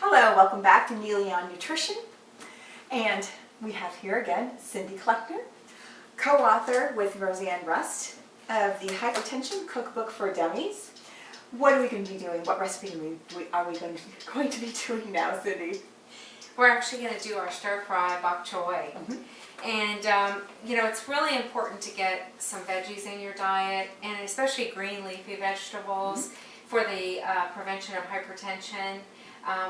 Hello, welcome back to Neely on Nutrition. And we have here again Cindy Kleckner, co-author with Rosanne Rust of the Hypertension Cookbook for Dummies. What are we going to be doing? What recipe are we going to be doing now, Cindy? We're actually going to do our stir-fry bok choy. And, it's really important to get some veggies in your diet, and especially green leafy vegetables for the prevention of hypertension.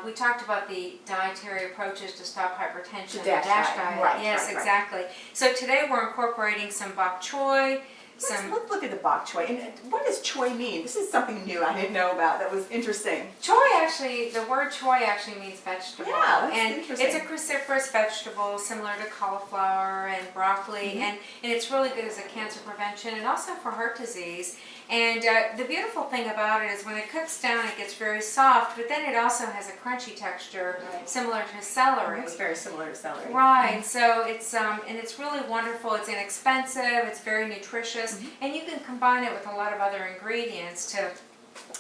We talked about the dietary approaches to stop hypertension. The DASH diet. Right, yes, right. Exactly. So today we're incorporating some bok choy. Let's look at the bok choy. And what does choy mean? This is something new I didn't know about that was interesting. The word choy actually means vegetable. Yeah, that's and interesting. it's a cruciferous vegetable similar to cauliflower and broccoli, and it's really good as a cancer prevention and also for heart disease. And the beautiful thing about it is when it cooks down, it gets very soft, but then it also has a crunchy texture similar to celery. It's very similar to celery. Right, so it's and it's really wonderful. It's inexpensive, it's very nutritious, and you can combine it with a lot of other ingredients to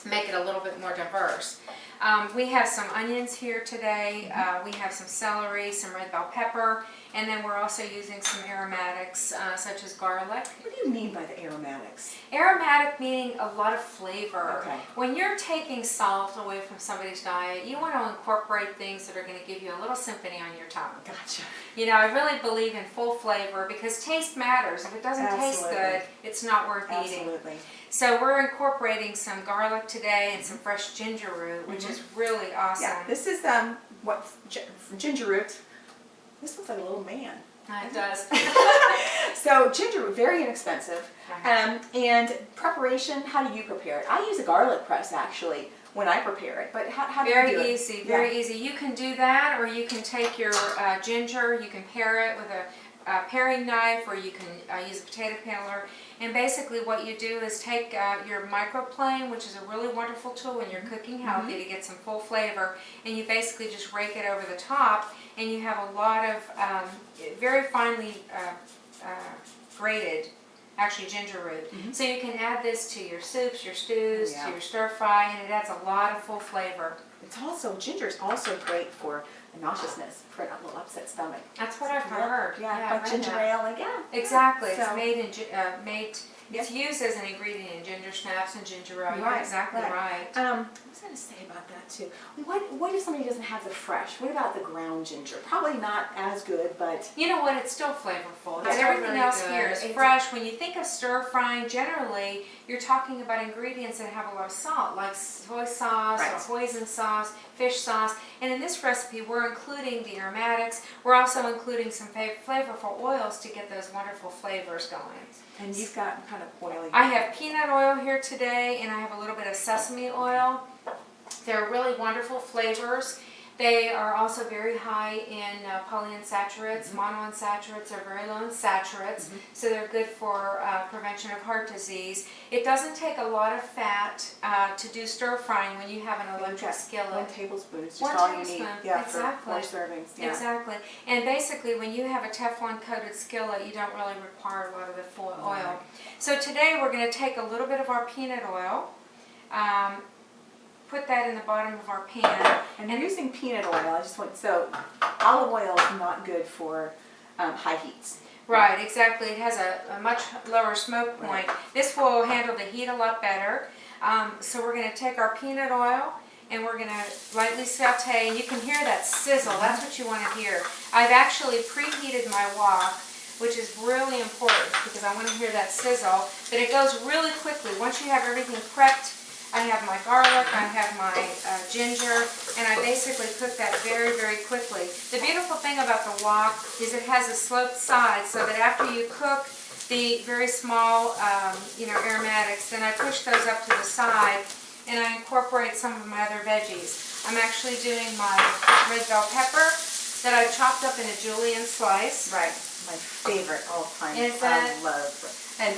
make it a little bit more diverse. We have some onions here today, we have some celery, some red bell pepper, and then we're also using some aromatics such as garlic. What do you mean by the aromatics? Aromatic meaning a lot of flavor. Okay. When you're taking salt away from somebody's diet, you want to incorporate things that are going to give you a little symphony on your tongue. Gotcha. I really believe in full flavor because taste matters. If it doesn't taste good, it's not worth eating. Absolutely. So we're incorporating some garlic today and some fresh ginger root, which is really awesome. Yeah, this is ginger root. This looks like a little man. It does. So ginger root, very inexpensive. And preparation, how do you prepare it? I use a garlic press actually when I prepare it, but how do you do it? Very easy, very easy. You can do that, or you can take your ginger, you can pare it with a paring knife, or you can use a potato peeler. And basically what you do is take your microplane, which is a really wonderful tool when you're cooking healthy to get some full flavor, and you basically just rake it over the top, and you have a lot of very finely grated ginger root. So you can add this to your soups, your stews, to your stir fry, and it adds a lot of full flavor. Ginger is also great for nauseousness, for a little upset stomach. That's what I've heard. Like ginger ale, Exactly. So, it's used as an ingredient in ginger snaps and ginger ale. Right, You're exactly right. I was going to say about that too. What if somebody doesn't have the fresh? What about the ground ginger? Probably not as good, but You know what? It's still flavorful. It's Everything really else good. here is fresh. When you think of stir frying, generally you're talking about ingredients that have a lot of salt, like soy sauce or hoisin sauce, fish sauce. And in this recipe, we're including the aromatics. We're also including some flavorful oils to get those wonderful flavors going. And you've got kind of oily. I have peanut oil here today, and I have a little bit of sesame oil. They're really wonderful flavors. They are also very high in polyunsaturates. Monounsaturates are very low in saturates, so they're good for prevention of heart disease. It doesn't take a lot of fat to do stir frying when you have an electric skillet. 1 tablespoon is just One all tablespoon. you need. Yeah, Exactly. for 4 servings. Yeah. Exactly. And basically, when you have a Teflon coated skillet, you don't really require a lot of the full oil. So today we're going to take a little bit of our peanut oil, put that in the bottom of our pan. And you're using peanut oil. So olive oil is not good for high heats. Right, exactly. It has a much lower smoke point. This will handle the heat a lot better. So we're going to take our peanut oil and we're going to lightly saute. And you can hear that sizzle. That's what you want to hear. I've actually preheated my wok, which is really important because I want to hear that sizzle. But it goes really quickly. Once you have everything prepped, I have my garlic, I have my ginger, and I basically cook that very, very quickly. The beautiful thing about the wok is it has a sloped side so that after you cook the very small, aromatics, then I push those up to the side and I incorporate some of my other veggies. I'm actually doing my red bell pepper that I chopped up in a julienne slice. Right, my favorite all time. Is that? I love, and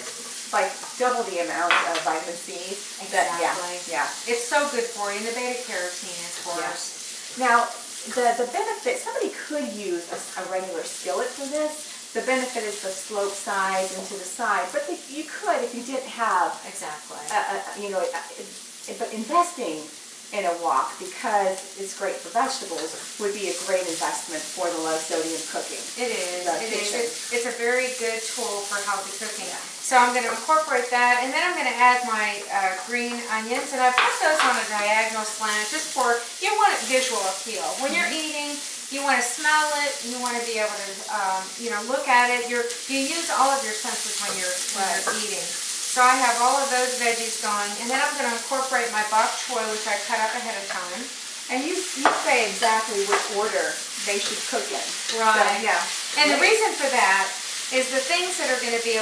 like double the amount of vitamin C. Exactly. Yeah. It's so good for you, and the beta carotene, of course. Now, the benefit, somebody could use a regular skillet for this. The benefit is the slope sides and to the side, but you could if you didn't have Exactly. but investing in a wok, because it's great for vegetables, would be a great investment for the low sodium cooking. It is. The It kitchen. is. It's a very good tool for healthy cooking. So I'm going to incorporate that, and then I'm going to add my green onions, and I put those on a diagonal slant just for, you want visual appeal. When you're eating, you want to smell it, you want to be able to, look at it. You use all of your senses when you're eating. So I have all of those veggies going, and then I'm going to incorporate my bok choy, which I cut up ahead of time. And you say exactly which order they should cook in. Right. So, yeah. And the reason for that is the things that are going to be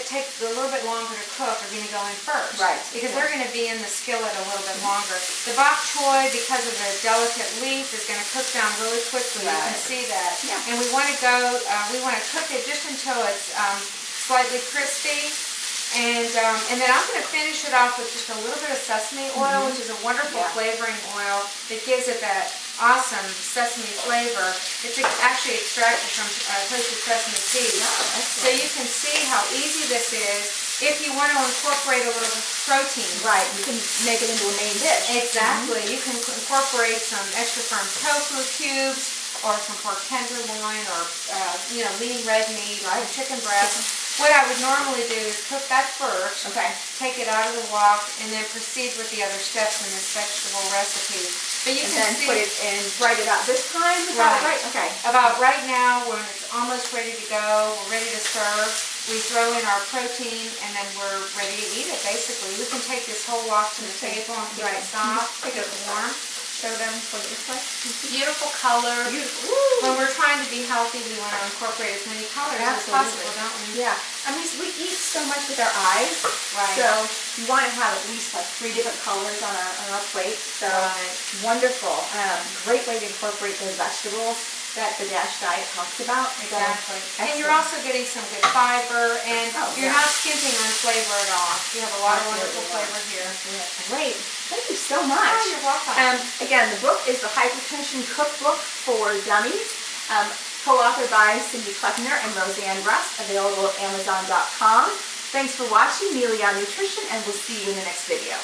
take a little bit longer to cook are going to go in first. Right. Because they're going to be in the skillet a little bit longer. The bok choy, because of the delicate leaf, is going to cook down really quickly. You can see that. Yeah. And we want to cook it just until it's slightly crispy. And then I'm going to finish it off with just a little bit of sesame oil, which is a wonderful flavoring oil that gives it that awesome sesame flavor. It's actually extracted from toasted sesame seeds. So you can see how easy this is if you want to incorporate a little bit of protein. Right, you can make it into a main dish. Exactly. You can incorporate some extra firm tofu cubes or some pork tenderloin or lean red meat, chicken breast. What I would normally do is cook that first, take it out of the wok, and then proceed with the other steps in this vegetable recipe. But you can see, put it in right about this time? Right. Okay. About right now, when it's almost ready to go, we're ready to serve, we throw in our protein, and then we're ready to eat it, basically. We can take this whole wok to the table and keep it soft, keep it warm. Show them what it looks like. Beautiful color. Beautiful. When we're trying to be healthy, we want to incorporate as many colors as possible, don't we? Yeah. I mean, we eat so much with our eyes. Right. So you want to have at least like 3 different colors on our plate. So wonderful. Great way to incorporate those vegetables that the DASH diet talks about. Exactly. So, and you're also getting some good fiber, and you're not skimping on flavor at all. You have a lot of wonderful flavor here. Great. Thank you so much. Oh, you're welcome. Again, the book is the Hypertension Cookbook for Dummies, co-authored by Cindy Kleckner and Rosanne Rust, available at Amazon.com. Thanks for watching Mealy on Nutrition, and we'll see you in the next video.